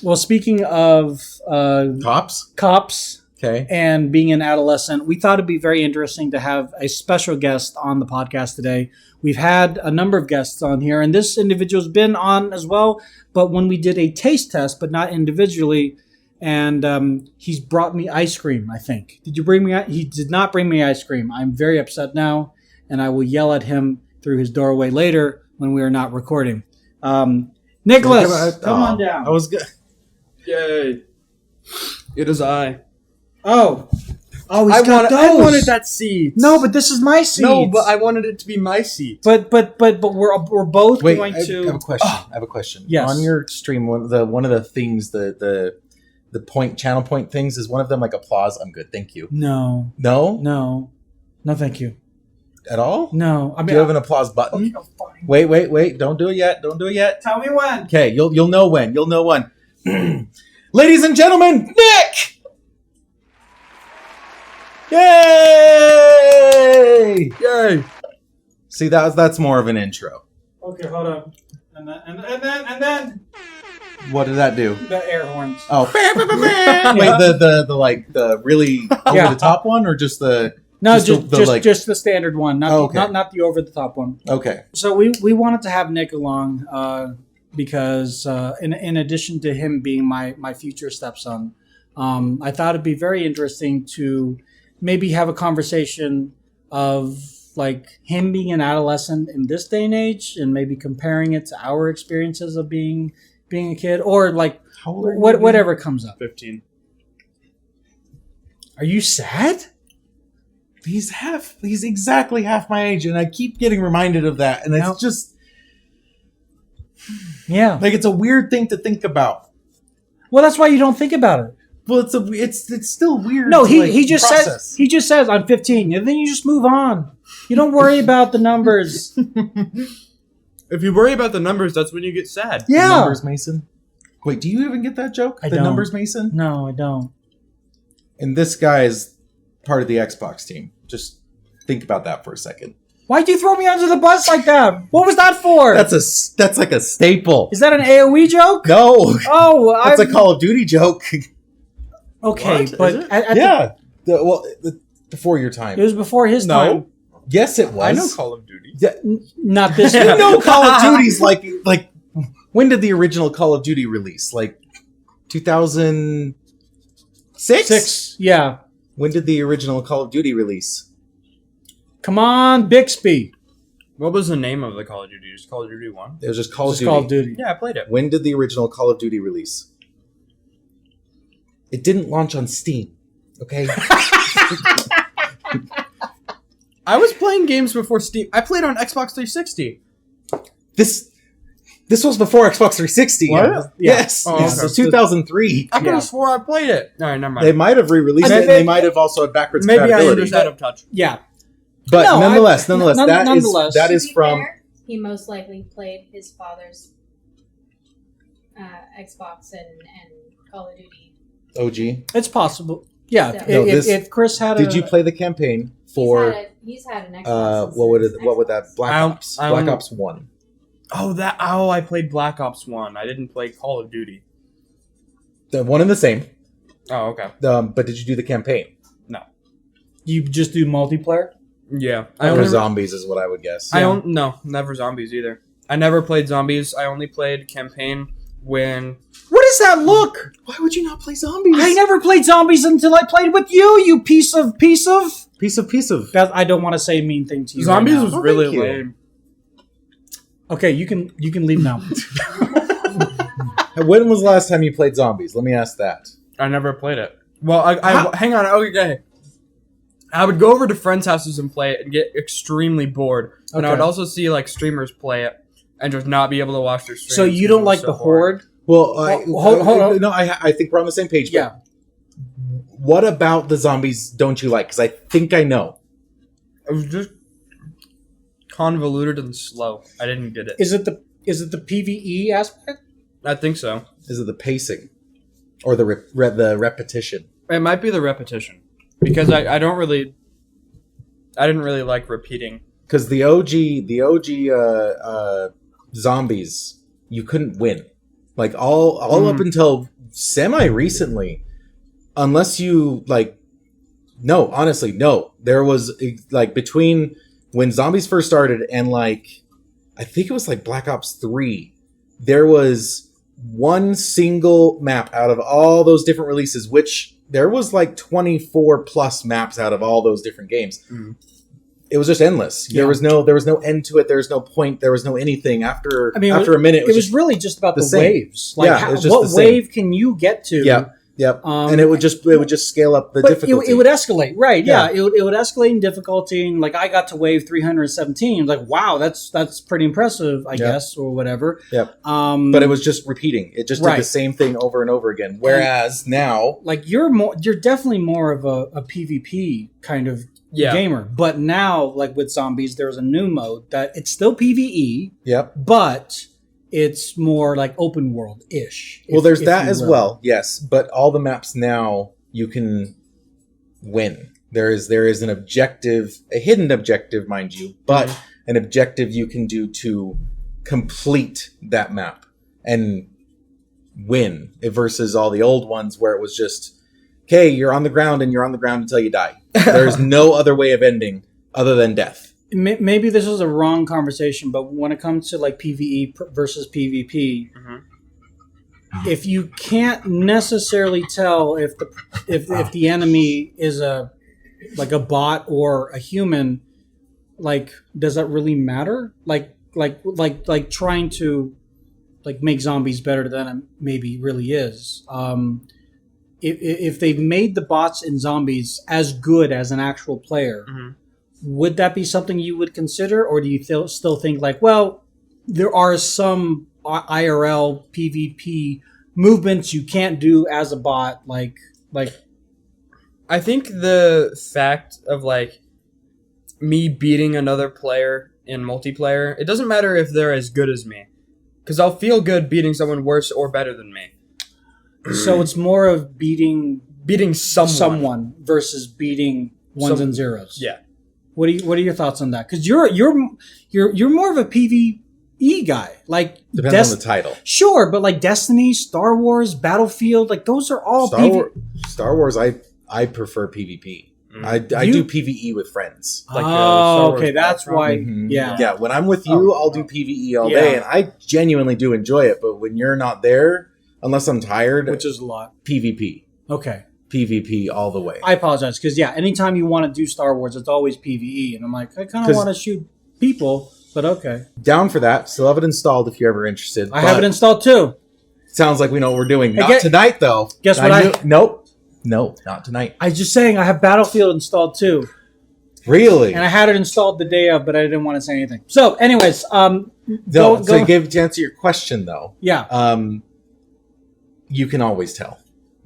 Well, speaking of cops, okay, and being an adolescent, we thought it'd be very interesting to have a special guest on the podcast today. We've had a number of guests on here, and this individual's been on as well. But when we did a taste test, but not individually, and he's brought me ice cream, I think. Did you bring me? He did not bring me ice cream. I'm very upset now, and I will yell at him through his doorway later when we are not recording. Nicholas, come on down. I was good. Yay! It is I. Oh, I wanted that seat. No, but this is my seat. No, but I wanted it to be my seat. But we're both going to. I have a question. I have a question. Yes. On your stream, one of the things, the channel point things, is one of them like applause? I'm good, thank you. No, thank you. At all? No. I mean, do you have an applause button? Okay, Wait! Don't do it yet. Tell me when. Okay, you'll know when. Ladies and gentlemen, Nick! Yay! Yay! See, that's more of an intro. Okay, hold on. And then. What did that do? The air horns. Oh, wait, the really over the top one, or just the? No, just the standard one, not the over the top one. Okay. So we wanted to have Nick along because in addition to him being my future stepson, I thought it'd be very interesting to maybe have a conversation of like him being an adolescent in this day and age, and maybe comparing it to our experiences of being a kid, or like whatever comes up. 15. Are you sad? He's exactly half my age, and I keep getting reminded of that, and it's just like it's a weird thing to think about. Well, that's why you don't think about it. Well, it's still weird. No, he just says I'm 15, and then you just move on. You don't worry about the numbers. If you worry about the numbers, that's when you get sad. Yeah. The numbers, Mason. Wait, do you even get that joke? I don't. Numbers, Mason? No, I don't. And this guy is part of the Xbox team. Just think about that for a second. Why'd you throw me under the bus like that? What was that for? That's like a staple. Is that an AOE joke? No. Oh, that's a Call of Duty joke. Okay, what? but before your time. It was before his time. Yes, it was. I know Call of Duty. Yeah. Not this. You know Call of Duty's like when did the original Call of Duty release? Like 2006? 6. Yeah. When did the original Call of Duty release? Come on, Bixby. What was the name of the Call of Duty? Just Call of Duty 1? It was just Call of Duty. Call of Duty. Yeah, I played it. When did the original Call of Duty release? It didn't launch on Steam. Okay? I was playing games before Steam. I played on Xbox 360. This was before Xbox 360. What? Yeah. Yes. Oh, This okay. was 2003. I could have swore I played it. All right, never mind. They might have re-released it, and they might have also had backwards Maybe I compatibility. was out of touch. Yeah. But No, nonetheless, nonetheless. that To is be from... fair, he most likely played his father's Xbox and Call of Duty. OG. It's possible. Yeah. No, If Chris had Did you play the campaign for... He's had an Xbox. what would that... Black Ops 1. Oh, I played Black Ops 1. I didn't play Call of Duty. The one and the same. Oh, okay. But did you do the campaign? No. You just do multiplayer? Yeah. Or zombies is what I would guess. No, never zombies either. I never played zombies. I only played campaign when... What does that look? Why would you not play zombies? I never played zombies until I played with you, you piece of... Piece of... That, I don't want to say a mean thing to you. Zombies right now. was really lame. Okay, you can leave now. When was the last time you played zombies? Let me ask that. I never played it. Well, hang on. Okay. I would go over to friends' houses and play it and get extremely bored. And I would also see like streamers play it and just not be able to watch their streams. So you don't like the Horde? Well, hold on. No, I think we're on the same page. Yeah. What about the zombies don't you like? Because I think I know. It was just convoluted and slow. I didn't get it. Is it the PvE aspect? I think so. Is it the pacing or the repetition? It might be the repetition because I didn't really like repeating. Because the OG zombies, you couldn't win. Like all up until semi recently, unless you like, no, honestly, no. There was like between when Zombies first started and like, I think it was like Black Ops 3, there was one single map out of all those different releases, which there was like 24 plus maps out of all those different games. It was just endless. Yeah. There was no end to it. There was no point. There was no anything after. I mean, after a minute, it was really just about the waves. Like, yeah, what wave can you get to? Yeah, yep. And it would just scale up the difficulty. It would escalate, right? Yeah, it would escalate in difficulty. And like I got to wave 317. Like, wow, that's pretty impressive, I guess, or whatever. Yep. But it was just repeating. It just did the same thing over and over again. Whereas now, like you're definitely more of a PvP kind of gamer. But now, like with Zombies, there's a new mode that it's still PvE. Yep. But it's more like open world ish. Well, there's that as well. Yes, but all the maps now you can win. There is an objective, a hidden objective, mind you, but an objective you can do to complete that map and win. Versus all the old ones where it was just, okay, you're on the ground and you're on the ground until you die. There's no other way of ending other than death. Maybe this is a wrong conversation, but when it comes to like PvE versus PvP, if you can't necessarily tell if the enemy is a bot or a human, like does that really matter? Like trying to like make zombies better than it maybe really is. If they've made the bots in Zombies as good as an actual player. Would that be something you would consider, or do you still think like, well, there are some IRL PvP movements you can't do as a bot, like? I think the fact of like me beating another player in multiplayer, it doesn't matter if they're as good as me, because I'll feel good beating someone worse or better than me. So it's more of beating someone versus beating ones and zeros. Yeah. What are your thoughts on that? Because you're more of a PvE guy. Like depends on the title. Sure, but like Destiny, Star Wars, Battlefield, like those are all Star Wars. I prefer PvP. I do PvE with friends. Like, okay, that's why. Yeah. When I'm with you, I'll do PvE all day, and I genuinely do enjoy it. But when you're not there, unless I'm tired, which is a lot, PvP. Okay. PvP all the way. I apologize because anytime you want to do Star Wars, it's always PvE, and I'm like, I kind of want to shoot people, but okay. Down for that. Still have it installed if you're ever interested. I have it installed too. Sounds like we know what we're doing. Not tonight though. Guess what? Nope. No, not tonight. I was just saying I have Battlefield installed too. Really? And I had it installed the day of, but I didn't want to say anything. So, anyways, so to answer your question though. Yeah. You can always tell.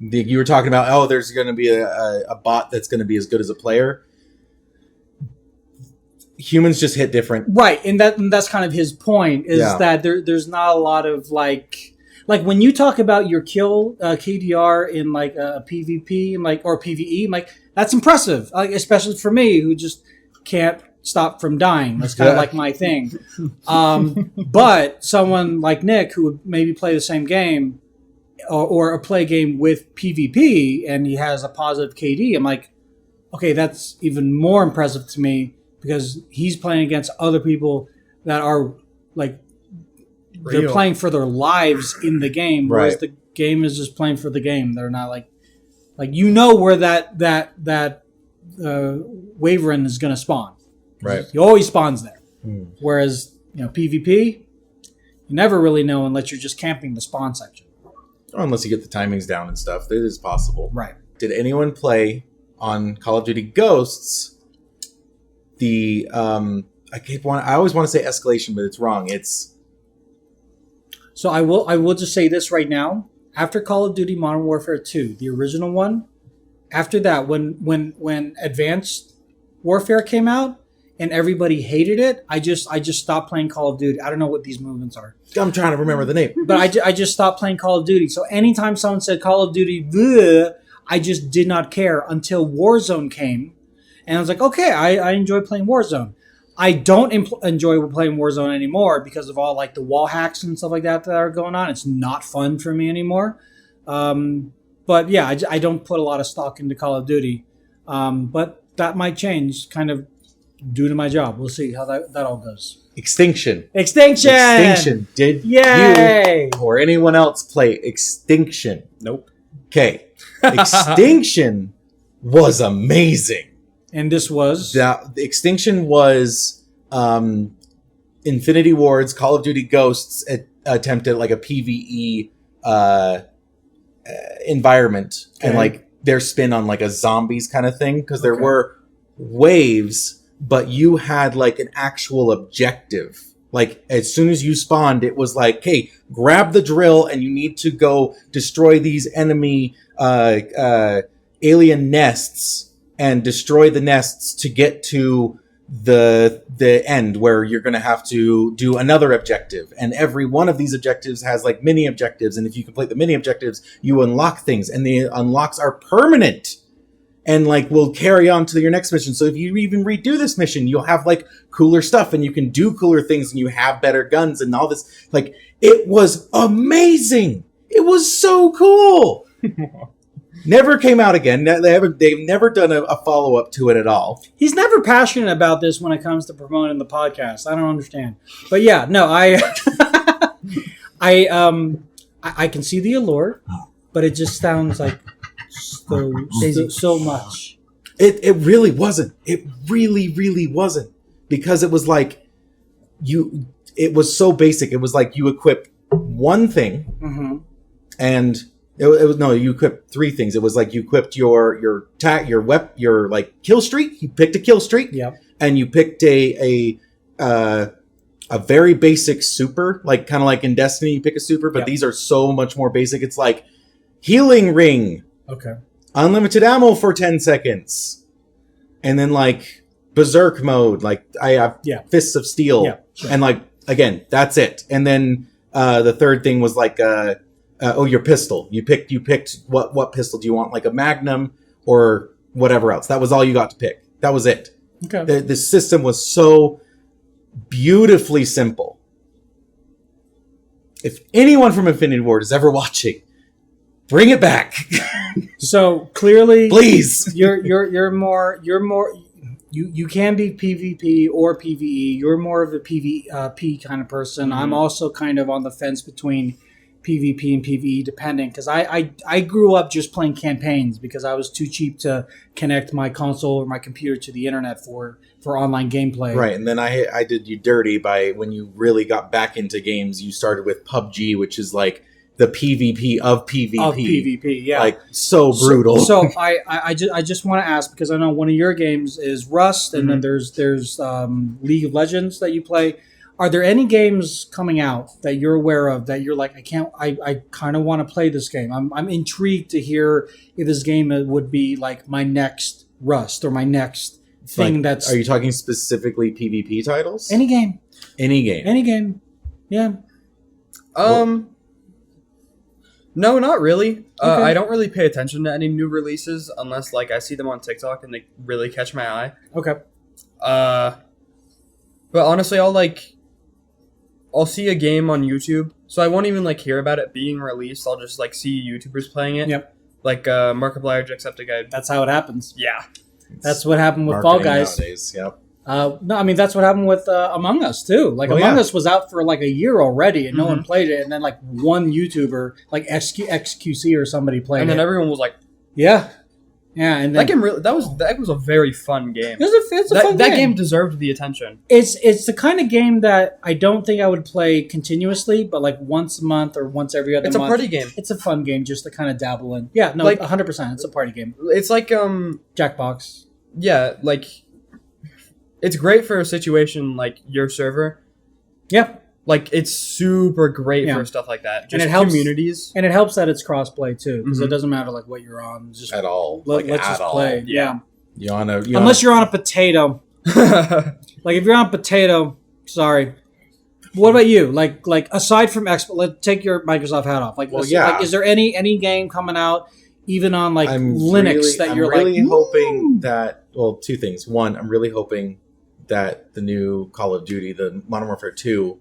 You were talking about, there's going to be a bot that's going to be as good as a player. Humans just hit different. Right, and that's kind of his point, is that there's not a lot of, like when you talk about your kill KDR in, like, a PvP, or PvE, like, that's impressive, like, especially for me, who just can't stop from dying. That's kind of like my thing. But someone like Nick, who would maybe play the same game, or play a game with PvP, and he has a positive KD, I'm like, okay, that's even more impressive to me, because he's playing against other people that are, like, they're playing for their lives in the game, whereas the game is just playing for the game. They're not like where that Wyvern is going to spawn. Right. He always spawns there. Whereas, PvP, you never really know unless you're just camping the spawn section. Unless you get the timings down and stuff. It is possible. Right. Did anyone play on Call of Duty Ghosts the I always want to say escalation, but it's wrong. It's So I will just say this right now. After Call of Duty Modern Warfare 2, the original one, after that, when Advanced Warfare came out and everybody hated it, I just stopped playing Call of Duty. I don't know what these movements are. I'm trying to remember the name. But I just stopped playing Call of Duty. So anytime someone said Call of Duty, bleh, I just did not care until Warzone came. And I was like, okay, I enjoy playing Warzone. I don't enjoy playing Warzone anymore because of all like the wall hacks and stuff like that are going on. It's not fun for me anymore. But yeah, I don't put a lot of stock into Call of Duty. But that might change kind of due to my job. We'll see how that all goes. Extinction. Did Yay! you or anyone else play Extinction? Nope. Okay. Extinction was amazing. And this was? The Extinction was Infinity Ward's Call of Duty Ghosts attempt at like a PvE environment. Okay. And like their spin on like a zombies kind of thing. Because there were waves, but you had like an actual objective. Like as soon as you spawned, it was like, hey, grab the drill and you need to go destroy these enemy alien nests. And destroy the nests to get to the end where you're going to have to do another objective. And every one of these objectives has like mini objectives. And if you complete the mini objectives, you unlock things. And the unlocks are permanent and like will carry on to your next mission. So if you even redo this mission, you'll have like cooler stuff and you can do cooler things and you have better guns and all this. Like it was amazing. It was so cool. Never came out again. They've never done a follow-up to it at all. He's never passionate about this when it comes to promoting the podcast. I don't understand. But yeah, no, I can see the allure, but it just sounds like so much. It really wasn't. It really wasn't. Because it was like it was so basic. It was like you equip one thing and it was you equipped three things. It was like you equipped your like kill streak. You picked a kill streak, and you picked a very basic super, like kind of like in Destiny, you pick a super, but these are so much more basic. It's like healing ring, unlimited ammo for 10 seconds, and then like berserk mode. Like I have fists of steel, and like again, that's it. And then the third thing was like your pistol. You picked what pistol do you want? Like a Magnum or whatever else. That was all you got to pick. That was it. Okay. The system was so beautifully simple. If anyone from Infinity Ward is ever watching, bring it back. So clearly, please, you're more. You can be PvP or PvE. You're more of a PvP kind of person. I'm also kind of on the fence between PvP and PvE depending, because I grew up just playing campaigns because I was too cheap to connect my console or my computer to the internet for online gameplay. Right, and then I did you dirty by when you really got back into games, you started with PUBG, which is like the PvP of PvP. Of PvP, yeah. Like so brutal. So I just want to ask, because I know one of your games is Rust, and then there's League of Legends that you play. Are there any games coming out that you're aware of that you're like, I kind of want to play this game? I'm intrigued to hear if this game would be like my next Rust or my next thing. Like, that's. Are you talking specifically PvP titles? Any game. Any game. Any game. Yeah. No, not really. Okay. I don't really pay attention to any new releases unless like I see them on TikTok and they really catch my eye. Okay. But honestly, I'll see a game on YouTube, so I won't even like hear about it being released. I'll just like see YouTubers playing it. Yep. Like Markiplier, Jacksepticeye. That's how it happens. Yeah. That's what happened with Fall Guys. Nowadays, yep. No, I mean that's what happened with Among Us too. Like Among Us was out for like a year already, and no one played it. And then like one YouTuber, like XQC or somebody played it, and then everyone was like, "Yeah, yeah." And then, that was a very fun game. It's a fun game. That game deserved the attention. It's the kind of game that I don't think I would play continuously, but like once a month or once every other month. It's a party game. It's a fun game just to kind of dabble in. Yeah, no, like 100%. It's a party game. It's like Jackbox. Yeah, like. It's great for a situation like your server. Yeah. Like, it's super great for stuff like that. Just and it helps, communities. And it helps that it's crossplay, too. Because it doesn't matter, like, what you're on. Just at all. Let's just play. Yeah. Unless you're on a potato. Like, if you're on a potato, sorry. What about you? Like aside from Xbox, let's take your Microsoft hat off. Like, like, is there any game coming out, even on, like, Linux, that you're really hoping that... Well, two things. One, I'm really hoping that the new Call of Duty, the Modern Warfare 2,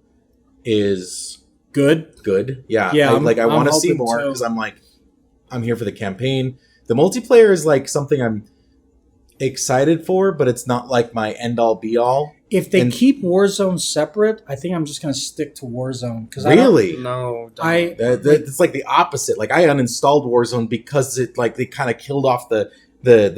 is Good. good. Yeah, Yeah, I want to see hoping more so. because I'm here for the campaign. The multiplayer is like something I'm excited for, but it's not like my end all be all. If they keep Warzone separate, I think I'm just going to stick to Warzone. Really? No, don't. It's like the opposite. Like I uninstalled Warzone because they kind of killed off the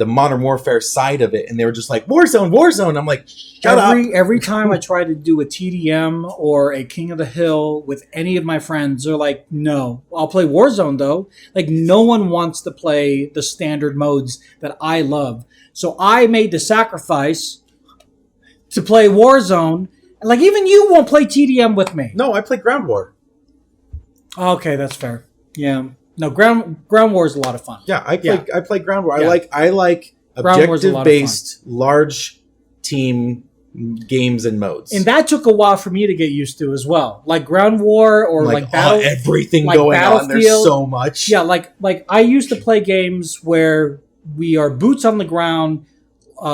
Modern Warfare side of it, and they were just like Warzone. I'm like, shut up. Every time I try to do a TDM or a King of the Hill with any of my friends, they're like, no, I'll play Warzone though. Like no one wants to play the standard modes that I love. So I made the sacrifice to play Warzone. Like even you won't play TDM with me. No, I play Ground War. Okay, that's fair. Yeah. No, Ground War is a lot of fun. Yeah, I play Ground War. Yeah. I like Ground War's a lot of objective-based, large team games and modes. And that took a while for me to get used to as well. Like Ground War or like Battle, everything like going on. There's Battlefield. so much. Yeah, like I used to play games where we are boots on the ground,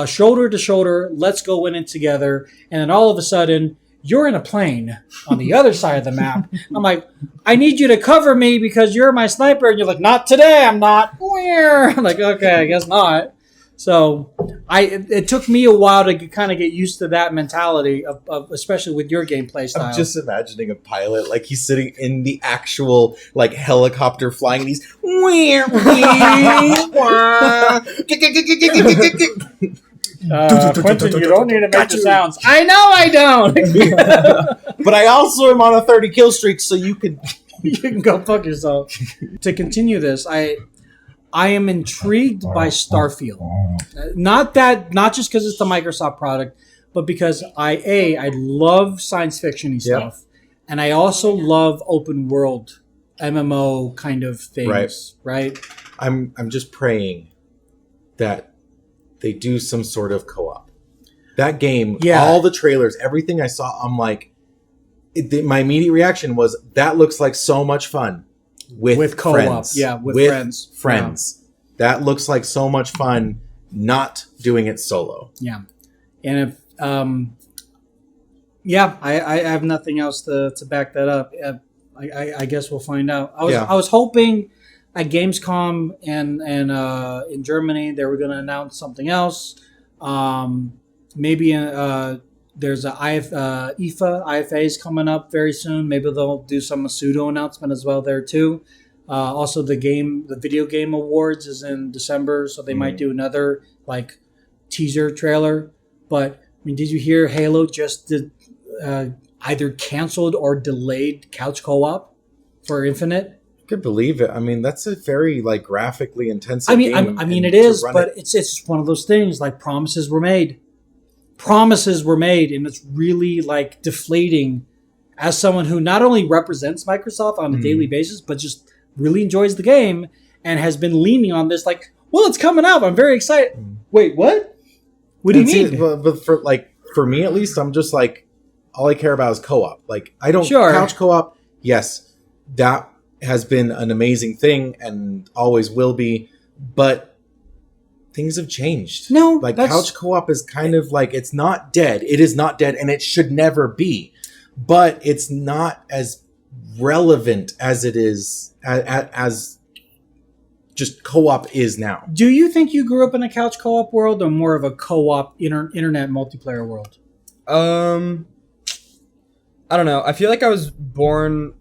shoulder to shoulder. Let's go in it together, and then all of a sudden you're in a plane on the other side of the map. I'm like, I need you to cover me because you're my sniper, and you're like, not today. I'm not. I'm like, okay, I guess not. So it took me a while to kind of get used to that mentality of especially with your gameplay style. I'm just imagining a pilot like he's sitting in the actual like helicopter flying, and he's Quinnton, you don't need to make the sounds. I know I don't. But I also am on a 30 kill streak, so you can go fuck yourself. To continue this, I am intrigued by Starfield. Not just because it's the Microsoft product, but because I love science fiction-y stuff, and I also love open world MMO kind of things. Right? I'm just praying that they do some sort of co-op. That game, all the trailers, everything I saw, I'm like, my immediate reaction was, that looks like so much fun with co-op. friends. Yeah, with friends. Yeah. That looks like so much fun not doing it solo. Yeah. And if, I have nothing else to back that up. I guess we'll find out. I was hoping at Gamescom and in Germany they were going to announce something else. Maybe there's a IFA is coming up very soon. Maybe they'll do some pseudo announcement as well there too. Also, the video game awards is in December, so they might do another like teaser trailer. But I mean, did you hear Halo just did either canceled or delayed couch co-op for Infinite? Could believe it. I mean, that's a very like graphically intensive game. I mean, it is, but it's one of those things. Like promises were made, and it's really like deflating. As someone who not only represents Microsoft on a daily basis, but just really enjoys the game and has been leaning on this, like, well, it's coming out. I'm very excited. Wait, what? What do you mean? But for me at least, I'm just like, all I care about is co-op. Like, I don't couch co-op. Yes, that has been an amazing thing and always will be, but things have changed. No, like couch co-op is kind of like, it's not dead. It is not dead, and it should never be. But it's not as relevant as it is as just co-op is now. Do you think you grew up in a couch co-op world or more of a co-op internet multiplayer world? I don't know. I feel like I was born.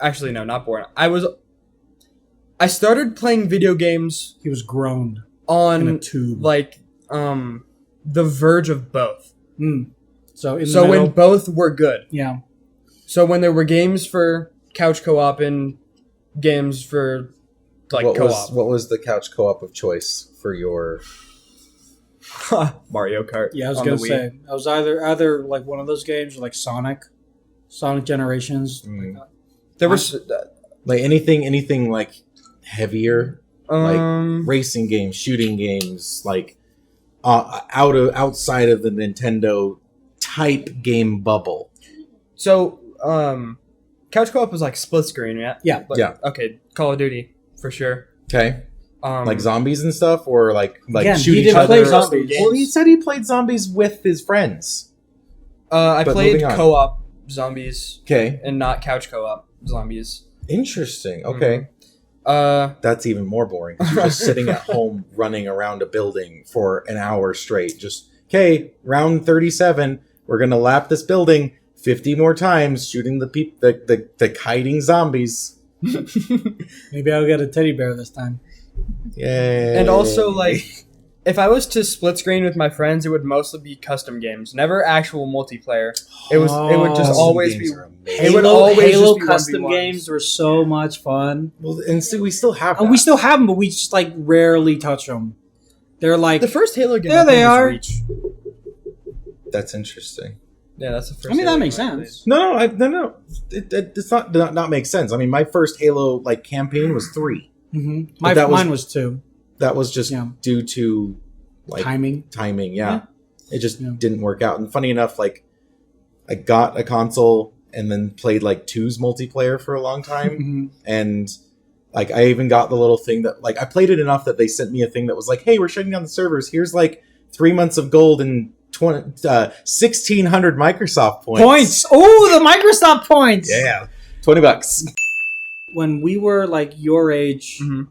Actually, no, not born. I started playing video games. He was grown on in a tube, like the verge of both. So when both were good. Yeah. So when there were games for couch co-op and games for like co-op. What was the couch co-op of choice for your Mario Kart? Yeah, I was gonna say I was either like one of those games or like Sonic Generations. There was like anything like heavier, like racing games, shooting games, like outside of the Nintendo type game bubble. So couch co-op was like split screen, yeah? Yeah. Yeah. Okay, Call of Duty for sure. Okay. Like zombies and stuff, or like Again, shoot he each didn't other. play zombies. Well, he said he played zombies with his friends. I But played moving on. co-op zombies Okay, and not couch co-op zombies. interesting. Okay, that's even more boring. 'Cause you're just sitting at home running around a building for an hour straight. Just okay, round 37. We're gonna lap this building 50 more times, shooting the kiting zombies. Maybe I'll get a teddy bear this time. Yay! And also, like, if I was to split screen with my friends, it would mostly be custom games, never actual multiplayer. It would just Custom always games be. are amazing. It would Halo, always Halo just be custom 1v1s. games were so much fun. Well, and see, we still have. And That. we still have them, but we just like rarely touch them. They're like, The first Halo game. There I think, they was are. Reach. That's interesting. Yeah, that's the first. I mean, that Halo makes game I played. sense. No. It's not make sense. I mean, my first Halo like campaign was 3. Mm-hmm. But that was- Mine was 2. That was just Yeah. due to like Timing. Yeah, it just Yeah. didn't work out. And funny enough, like I got a console and then played like 2's multiplayer for a long time, Mhm. and like I even got the little thing that like I played it enough that they sent me a thing that was like, "Hey, we're shutting down the servers. Here's like 3 months of gold and 1,600 Microsoft points." Oh, the Microsoft points. Yeah, $20. When we were like your age, Mhm.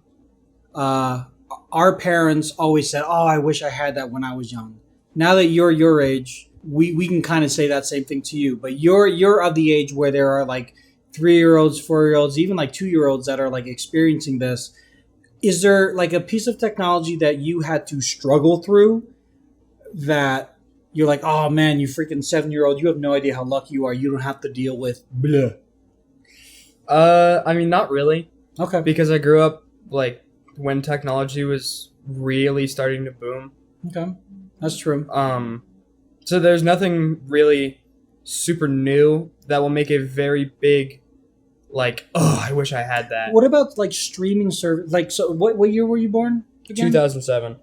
our parents always said, "Oh, I wish I had that when I was young." Now that you're your age, we can kind of say that same thing to you. But you're of the age where there are like 3-year-olds, 4-year-olds, even like 2-year-olds that are like experiencing this. Is there like a piece of technology that you had to struggle through that you're like, oh man, you freaking 7-year-old, you have no idea how lucky you are. You don't have to deal with blah. I mean, not really, Okay. because I grew up like when technology was really starting to boom. Okay. That's true. So there's nothing really super new that will make a very big, like, oh, I wish I had that. What about like streaming service? Like, so what year were you born? Again? 2007.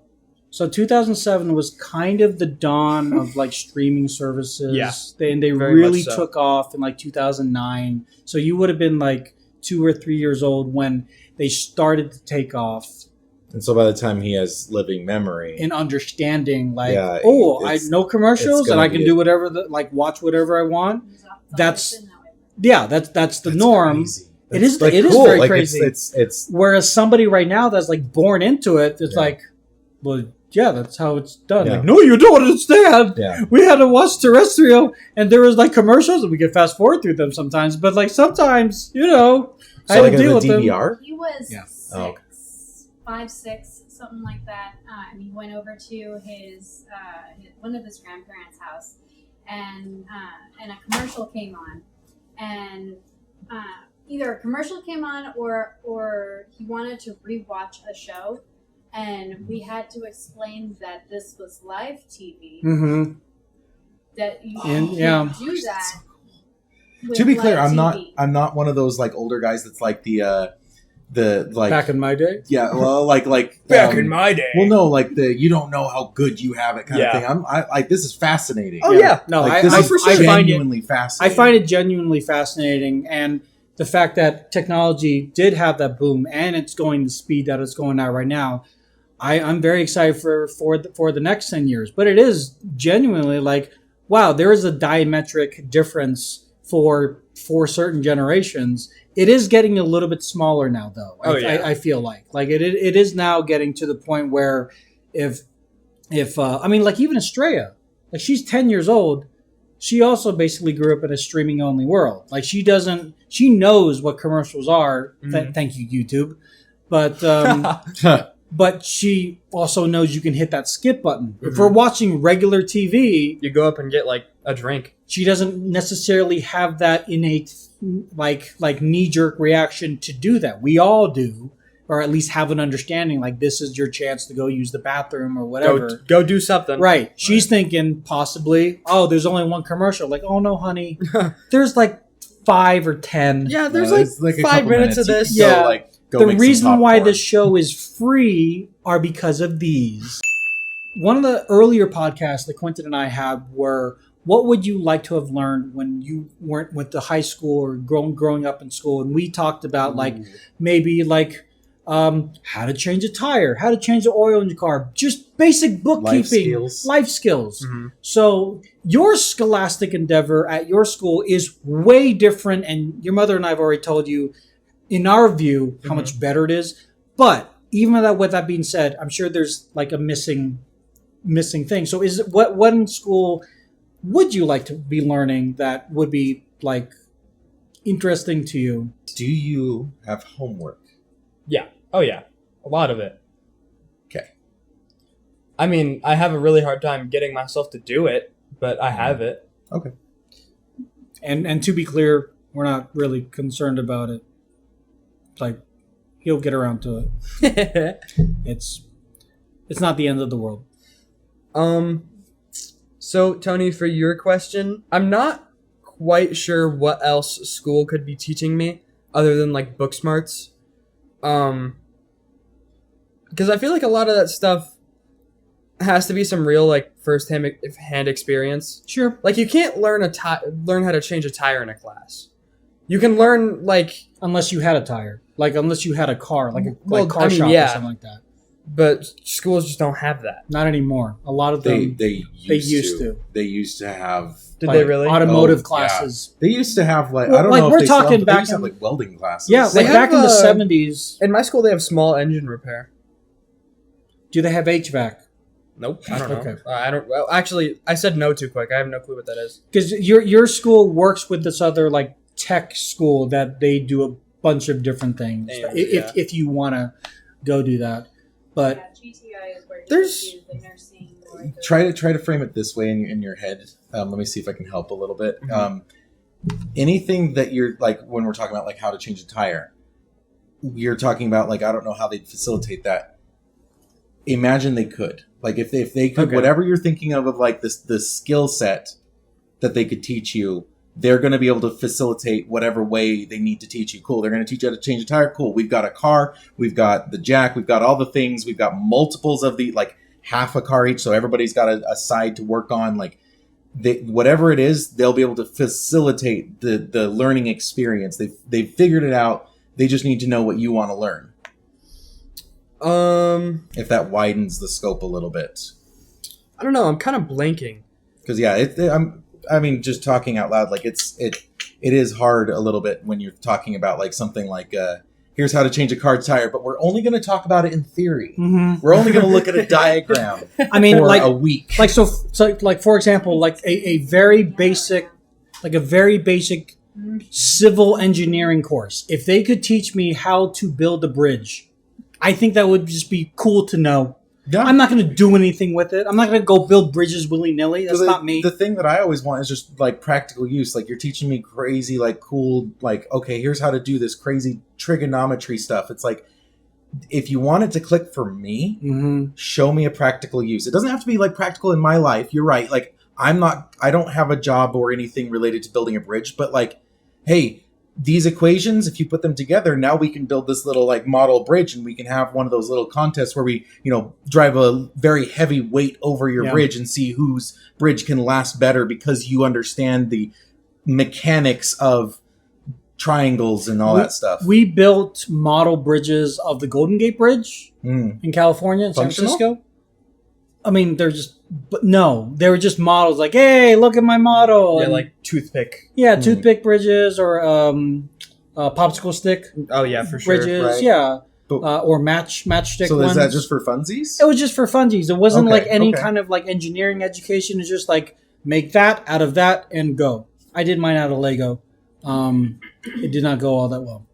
So 2007 was kind of the dawn of like streaming services. Yeah, They very really much so. took off in like 2009. So you would have been like 2 or 3 years old when they started to take off And so by the time he has living memory, in understanding like, Yeah, oh, I it's- no commercials it's and gonna I can be do whatever, like watch whatever I want. It's always That's- been that way. Yeah, that's the that's norm. crazy. It is- That's, it is cool. very Like, crazy. It's Whereas somebody right now that's like born into it, it's Yeah. like, well, yeah, that's how it's done. Yeah. Like, no, you don't understand. yeah. We had to watch terrestrial, and there was like commercials, and we could fast forward through them sometimes. But like sometimes, I So had like to deal a with them. DVR. He was Yeah. 6, Oh, okay. 5, 6, something like that. And he went over to his one of his grandparents' house, and a commercial came on, and either a commercial came on or he wanted to rewatch a show, and we had to explain that this was live TV. Mm-hmm. That you And- can't yeah. do that. with To be clear, live TV. I'm not one of those like older guys that's like the like Back in my day, yeah, well like my day. well no like the you don't know how good you have it kind Yeah. of thing. I like this is fascinating. Oh, yeah. no, Like, I, this I, is I find it. genuinely fascinating. I find it genuinely fascinating, and the fact that technology did have that boom, and it's going the speed that it's going at right now. I'm very excited for the next 10 years. But it is genuinely like, wow, there is a diametric difference for certain generations. It is getting a little bit smaller now, though. Oh, yeah. I feel like it is now getting to the point where if I mean, like even Estrella, like she's 10 years old. She also basically grew up in a streaming only world. Like she knows what commercials are. Mhm. Thank you, YouTube. But but she also knows you can hit that skip button. If we're watching regular TV, You go up and get like a drink. she doesn't necessarily have that innate like knee-jerk reaction to do that. We all do, or at least have an understanding like this is your chance to go use the bathroom or whatever. Go do something. Right. She's thinking possibly, oh, there's only one commercial. Like, oh no, honey. There's like 5 or 10. Yeah, there's it's like a 5 couple minutes of You this. can Yeah. go, like, go The make some reason why popcorn. this show is free are because of these. One of the earlier podcasts that Quinnton and I had were, what would you like to have learned when you went to high school or growing up in school? And we talked about like maybe like how to change a tire, how to change the oil in your car, just basic bookkeeping, life skills. Mm-hmm. So your scholastic endeavor at your school is way different, and your mother and I have already told you, in our view, how much better it is. But even with that being said, I'm sure there's like a missing thing. So is it, what one school would you like to be learning that would be like interesting to you? Do you have homework? Yeah. Oh, yeah. A lot of it. Okay. I mean, I have a really hard time getting myself to do it, but I have it. Okay. And to be clear, we're not really concerned about it. Like, he'll get around to it. It's not the end of the world. So, Tony, for your question, I'm not quite sure what else school could be teaching me other than, like, book smarts. Because I feel like a lot of that stuff has to be some real, like, first-hand experience. Sure. Like, you can't learn how to change a tire in a class. You can learn, like... Unless you had a tire. Like, unless you had a car. Like a car shop or something like that. But schools just don't have that. Not anymore. A lot of them, they used to. They used to have... Did like, they really? Automotive classes. Yeah. They used to have, like... Well, I don't like, know if we're they talking still have, back they used to have, in- like, welding classes. Yeah, They like back have, in the 70s. In my school, they have small engine repair. Do they have HVAC? Nope. I don't know. Okay. I don't... Well, actually, I said no too quick. I have no clue what that is. Because your school works with this other, like, tech school that they do a bunch of different things. Yeah. If you want to go do that. But... Yeah, GTI is where you There's- do the nursing or the... Try to frame it this way in your head. Let me see if I can help a little bit. Anything that you're, like, when we're talking about, like, how to change a tire, you're talking about, like, I don't know how they'd facilitate that. Imagine they could. Like, if they could, Okay. whatever you're thinking of like this skill set that they could teach you, they're going to be able to facilitate whatever way they need to teach you. Cool. They're going to teach you how to change a tire. Cool. We've got a car. We've got the jack. We've got all the things. We've got multiples of the, like, half a car each. So everybody's got a side to work on. Like, whatever it is, they'll be able to facilitate the learning experience. They've figured it out. They just need to know what you want to learn. If that widens the scope a little bit. I don't know. I'm kind of blanking. Because, yeah, I mean, just talking out loud, like, it is hard a little bit when you're talking about, like, something like, here's how to change a car tire, but we're only going to talk about it in theory. Mm-hmm. We're only going to look at a diagram I mean, for like a week. like so like, for example, like a very basic civil engineering course. If they could teach me how to build a bridge, I think that would just be cool to know. Yeah. I'm not going to do anything with it. I'm not going to go build bridges willy-nilly. That's not me. The thing that I always want is just, like, practical use. Like, you're teaching me crazy, like, cool, like, okay, here's how to do this crazy trigonometry stuff. It's like, if you want it to click for me, show me a practical use. It doesn't have to be, like, practical in my life. You're right. Like, I don't have a job or anything related to building a bridge, but, like, hey, these equations, if you put them together, now we can build this little, like, model bridge, and we can have one of those little contests where we, drive a very heavy weight over your bridge and see whose bridge can last better because you understand the mechanics of triangles and all that stuff. We built model bridges of the Golden Gate Bridge in California, in San Functional? Francisco. I mean, they were just models. Like, hey, look at my model. Yeah, And- like toothpick. toothpick bridges or popsicle stick Oh, yeah, for sure. bridges. right. Yeah, But- or matchstick. So ones. is that just for funsies? It was just for funsies. It wasn't Okay, like any okay. kind of like engineering education. It's just like make that out of that and go. I did mine out of Lego. It did not go all that well.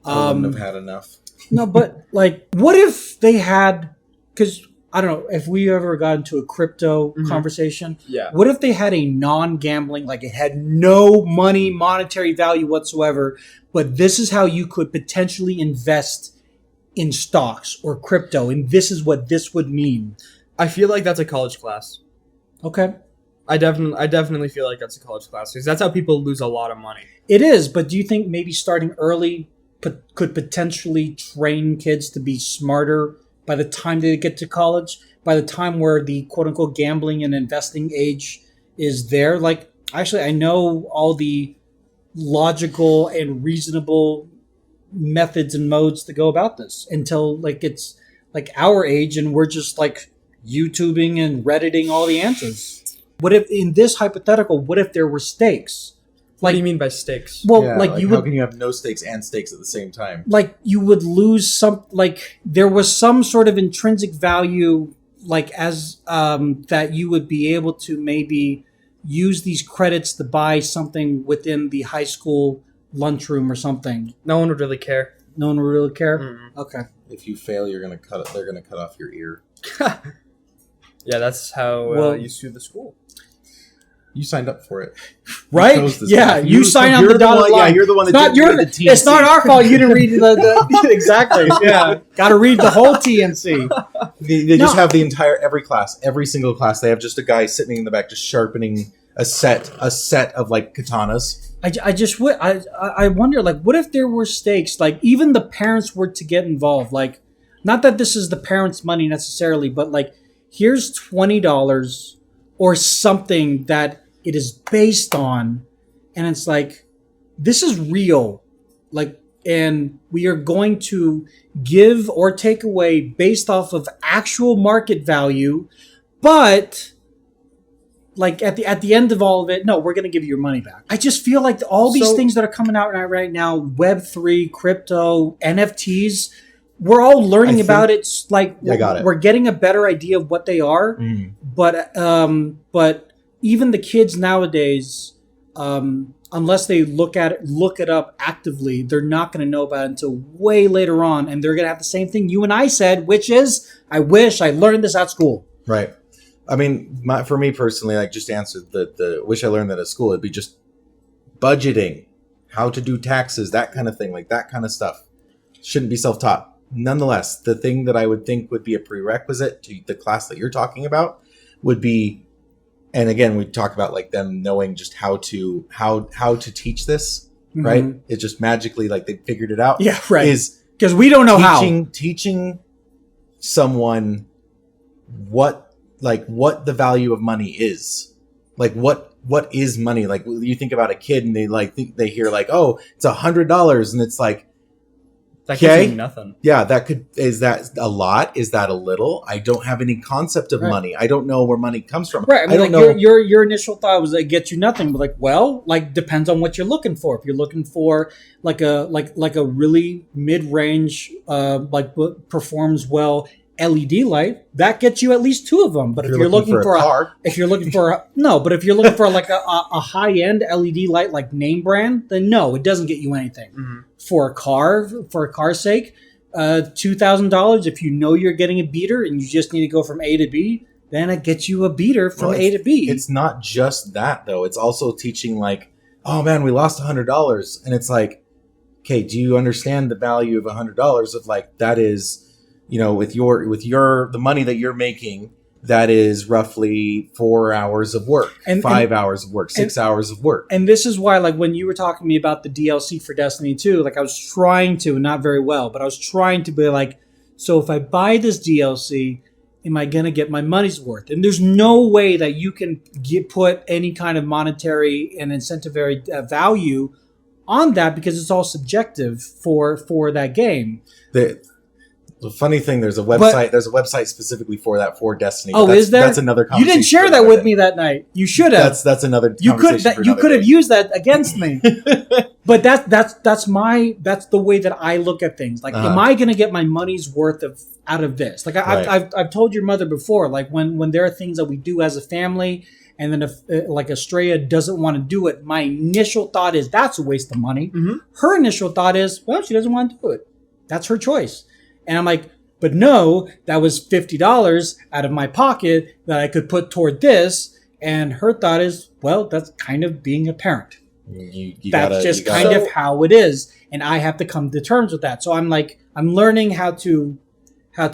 I wouldn't have had enough. No, but like, what if they had? Because I don't know if we ever got into a crypto conversation. Yeah. What if they had a non-gambling, like it had no monetary value whatsoever, but this is how you could potentially invest in stocks or crypto, and this is what this would mean. I feel like that's a college class. Okay. I definitely feel like that's a college class because that's how people lose a lot of money. It is, but do you think maybe starting early could potentially train kids to be smarter by the time they get to college, by the time where the quote-unquote gambling and investing age is there? Like, actually, I know all the logical and reasonable methods and modes to go about this until like it's like our age and we're just like YouTubing and Redditing all the answers. What if in this hypothetical, what if there were stakes? What do you mean by stakes? Well, Yeah, like you how would, can you have no stakes and stakes at the same time? like you would lose some, like there was some sort of intrinsic value, like as that you would be able to maybe use these credits to buy something within the high school lunchroom or something. No one would really care. No one would really care. Mm-mm. Okay. If you fail, they're gonna cut off your ear. Yeah, that's how Well- you sue the school. You signed up for it. Right? chose this Yeah, path. you sign on the dotted one, line. Yeah, you're the one It's that not didn't your. read the It's not TNC. our fault. You didn't read the exactly. Yeah, got to read the whole TNC. They just No. have the entire every single class. They have just a guy sitting in the back, just sharpening a set of like katanas. I wonder, like, what if there were stakes? Like, even the parents were to get involved. Like, not that this is the parents' money necessarily, but like, here's $20 or something that it is based on, and it's like, this is real. Like, and we are going to give or take away based off of actual market value, but like at the end of all of it, no, we're going to give you your money back. I just feel like all these So- things that are coming out right now, Web3, crypto, NFTs, we're all learning I about think- it. Like I got it. we're getting a better idea of what they are, but even the kids nowadays, unless they look it up actively, they're not going to know about it until way later on, and they're going to have the same thing you and I said, which is, I wish I learned this at school. Right. I mean, for me personally, like just to answer the wish I learned that at school, it'd be just budgeting, how to do taxes, that kind of thing, like that kind of stuff. Shouldn't be self-taught. Nonetheless, the thing that I would think would be a prerequisite to the class that you're talking about would be, and again, we talk about like them knowing just how to teach this, right? Mhm. It's just magically like they figured it out. Yeah, right. Is Because we don't know teaching someone what the value of money is, like what is money. Like you think about a kid and they hear like, oh, it's $100, and it's like, That gives okay. you nothing. yeah, is that a lot? Is that a little? I don't have any concept of Right. money. I don't know where money comes from. Right. I mean, don't like know. your initial thought was that it gets you nothing, but like, well, like depends on what you're looking for. If you're looking for like a really mid-range, performs well LED light, that gets you at least two of them. But if you're looking for a car, if you're looking for but if you're looking for like a high-end LED light like name brand, then no, it doesn't get you anything. Mm-hmm. For a car's sake, $2,000. If you know you're getting a beater and you just need to go from A to B, then it gets you a beater from Well, A to B. it's not just that though. It's also teaching like, oh man, we lost $100, and it's like, okay, do you understand the value of $100? Of like that is, with the money that you're making, that is roughly 4 hours of work, And- 5 hours of work, 6 hours of work. And this is why, like, when you were talking to me about the DLC for Destiny 2, like, I was trying to, not very well, but I was trying to be like, so if I buy this DLC, am I going to get my money's worth? And there's no way that you can put any kind of monetary and incentivary value on that because it's all subjective for that game. The funny thing, there's a website specifically for that, for Destiny. Oh, That's- is there? That's another You conversation. didn't share for that another with day. me that night. You should have. That's another You could conversation for you another could have day. used that against me. But that's the way that I look at things. Like, am I going to get my money's worth out of this? Like, Right. I've told your mother before. Like, when there are things that we do as a family, and then if like Estrella doesn't want to do it, my initial thought is that's a waste of money. Mhm. Her initial thought is, well, she doesn't want to do it. That's her choice. And I'm like, but no, that was $50 out of my pocket that I could put toward this. And her thought is, well, that's kind of being a parent. That's kind of how it is, and I have to come to terms with that. So I'm like, I'm learning how to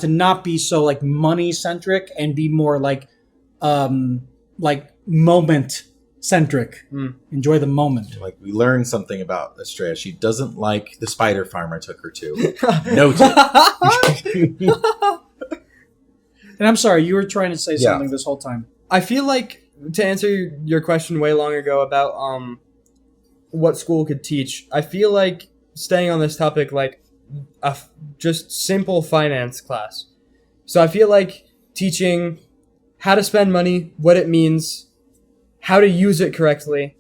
not be so like money centric and be more like moment centric. Enjoy the moment. Like, we learned something about Estrella. She doesn't like the spider farm I took her to. Noted. And I'm sorry, you were trying to say Yeah. something this whole time. I feel like, to answer your question way long ago about what school could teach, I feel like staying on this topic, like just simple finance class. So I feel like teaching how to spend money, what it means, how to use it correctly,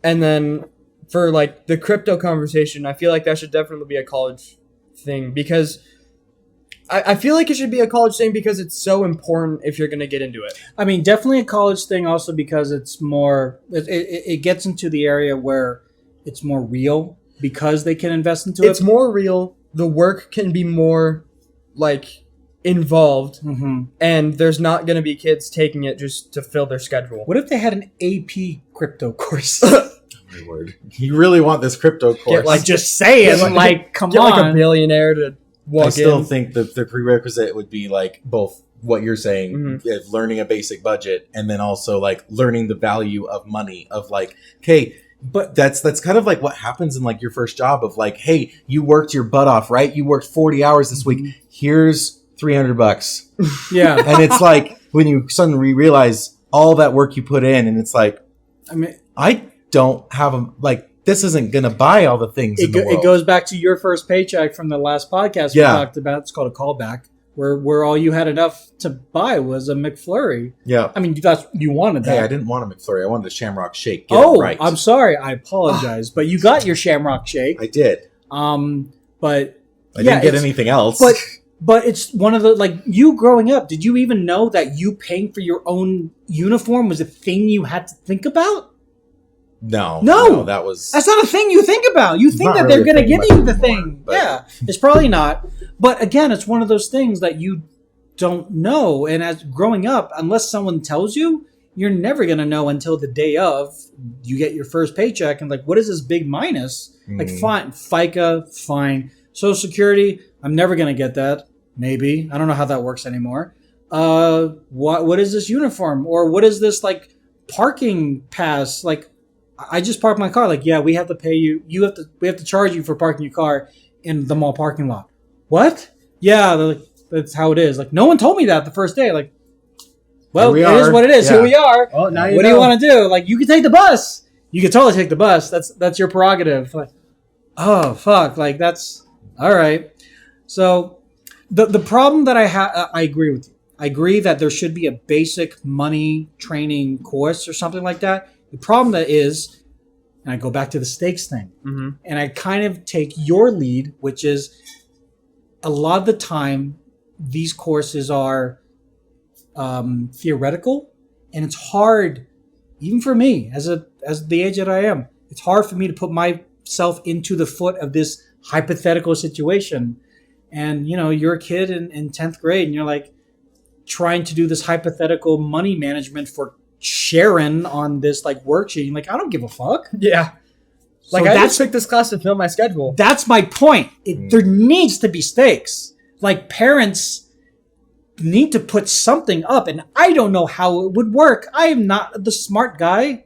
and then for like the crypto conversation, I feel like that should definitely be a college thing, because I feel like it should be a college thing because it's so important if you're going to get into it. I mean, definitely a college thing also because it's more, it gets into the area where it's more real because they can invest into it. It's more real. The work can be more like involved, and there's not going to be kids taking it just to fill their schedule. What if they had an AP crypto course? My word. You really want this crypto course? Like, just say it. Like, come get on. Like a billionaire to walk in. I still think that the prerequisite would be like both what you're saying, learning a basic budget, and then also like learning the value of money. Of like, okay, but that's kind of like what happens in like your first job. Of like, hey, you worked your butt off, right? You worked 40 hours this week. Here's $300. Yeah, and it's like when you suddenly realize all that work you put in, and it's like, I mean, I don't have a like. This isn't going to buy all the things in the world. It goes back to your first paycheck from the last podcast we talked about. It's called a callback, where all you had enough to buy was a McFlurry. Yeah. I mean, you wanted that. Hey, I didn't want a McFlurry. I wanted a Shamrock Shake. Get it right. I'm sorry. I apologize. But you got your Shamrock Shake. I did. But I didn't get anything else. But it's one of the, like, you growing up, did you even know that you paying for your own uniform was a thing you had to think about? No, that's not a thing you think about. You think that they're going to give you the thing. Yeah, it's probably not. But again, it's one of those things that you don't know. And as growing up, unless someone tells you, you're never going to know until the day of you get your first paycheck. And like, what is this big minus? Like, fine, FICA, fine. Social Security, I'm never going to get that. Maybe. I don't know how that works anymore. What is this uniform? Or what is this, like, parking pass? Like, I just parked my car. Like, yeah, we have to pay you. We have to charge you for parking your car in the mall parking lot. What? Yeah, that's how it is. Like, no one told me that the first day. Like, well, it is what it is. Yeah. Here we are. Oh, now what do you want to do? Like, you can take the bus. You can totally take the bus. That's your prerogative. Like, oh fuck. Like, that's all right. So the problem that I have, I agree with you. I agree that there should be a basic money training course or something like that. The problem that is, and I go back to the stakes thing, and I kind of take your lead, which is a lot of the time these courses are theoretical, and it's hard, even for me, as the age that I am, it's hard for me to put myself into the foot of this hypothetical situation. And, you know, you're a kid in 10th grade, and you're like trying to do this hypothetical money management for Sharon on this like worksheet. I'm like, I don't give a fuck. Yeah. Like, I just picked this class to fill my schedule. That's my point. There needs to be stakes. Like, parents need to put something up, and I don't know how it would work. I am not the smart guy.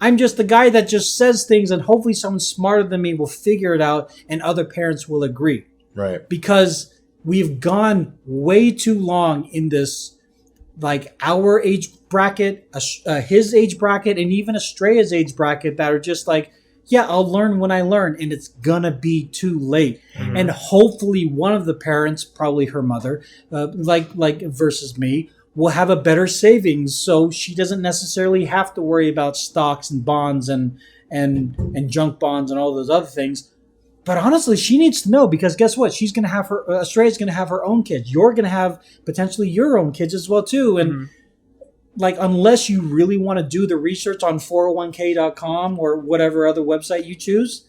I'm just the guy that just says things, and hopefully someone smarter than me will figure it out, and other parents will agree. Right. Because we've gone way too long in this, like, our age bracket, his age bracket, and even Estrella's age bracket that are just like, yeah, I'll learn when I learn, and it's gonna be too late. And hopefully one of the parents, probably her mother, like versus me, will have a better savings, so she doesn't necessarily have to worry about stocks and bonds and junk bonds and all those other things. But honestly, she needs to know, because guess what? She's gonna have Estrella's gonna have her own kids. You're gonna have potentially your own kids as well too, and. Like, unless you really want to do the research on 401k.com or whatever other website you choose,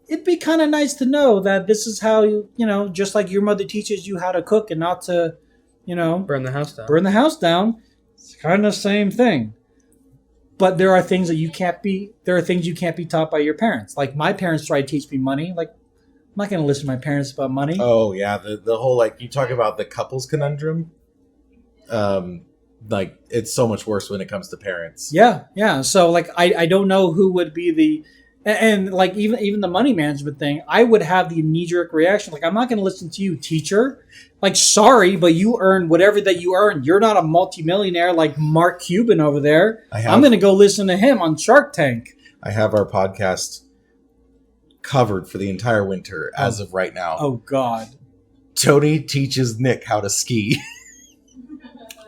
it'd be kind of nice to know that this is how you know, just like your mother teaches you how to cook and not to, you know, burn the house down. It's kind of the same thing. But there are things that you can't be taught by your parents. Like, my parents tried to teach me money. Like, I'm not going to listen to my parents about money. Oh yeah. The whole, like, you talk about the couples conundrum. Like, it's so much worse when it comes to parents. Yeah. So, like, I don't know who would be and like, even the money management thing, I would have the knee-jerk reaction. Like, I'm not going to listen to you, teacher. Like, sorry, but you earn whatever that you earn. You're not a multimillionaire like Mark Cuban over there. I'm going to go listen to him on Shark Tank. I have our podcast covered for the entire winter as of right now. Oh God. Tony teaches Nick how to ski.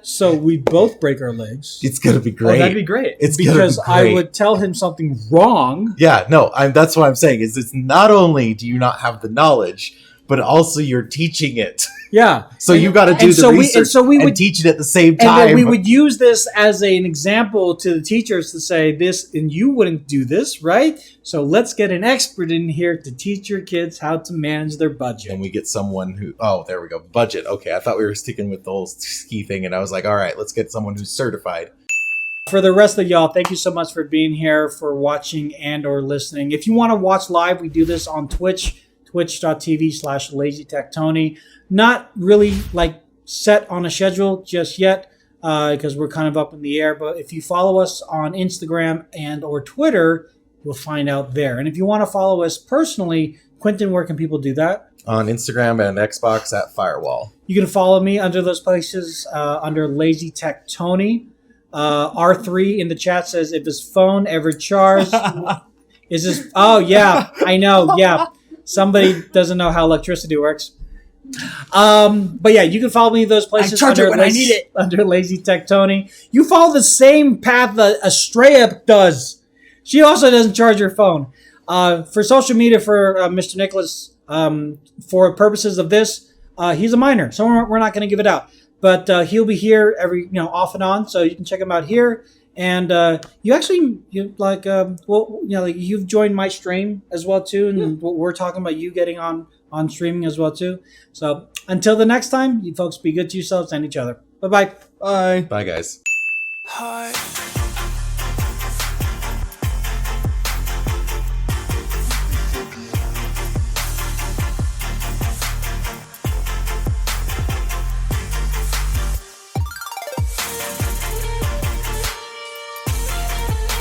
So we both break our legs. It's gonna be great. Oh, that'd be great. It's Because gonna be great. I would tell him something wrong. Yeah, no, that's what I'm saying. Is it's not only do you not have the knowledge, but also you're teaching it. Yeah. So you got to do the research and teach it at the same time. And then we would use this as an example to the teachers to say this, and you wouldn't do this, right? So let's get an expert in here to teach your kids how to manage their budget. And we get someone who, there we go, budget. Okay, I thought we were sticking with the whole ski thing, and I was like, all right, let's get someone who's certified. For the rest of y'all, thank you so much for being here, for watching and or listening. If you want to watch live, we do this on Twitch, twitch.tv/LazyTechTony. Not really like set on a schedule just yet because we're kind of up in the air. But if you follow us on Instagram and or Twitter, you'll find out there. And if you want to follow us personally, Quinnton, where can people do that? On Instagram and Xbox at Firewall. You can follow me under those places under Lazy Tech Tony. R3 in the chat says, if his phone ever charged, is this? Oh, yeah, I know. Yeah. Somebody doesn't know how electricity works. But yeah, you can follow me in those places. I charge it when I need it. Under Lazy Tech Tony. You follow the same path that Estrella does. She also doesn't charge her phone. For social media for Mr. Nicholas, for purposes of this, he's a minor, so we're not going to give it out. But he'll be here every off and on, so you can check him out here. And you've joined my stream as well too, and we're talking about you getting on streaming as well too. So until the next time, you folks be good to yourselves and each other. Bye-bye. Bye. Bye, guys. Hi.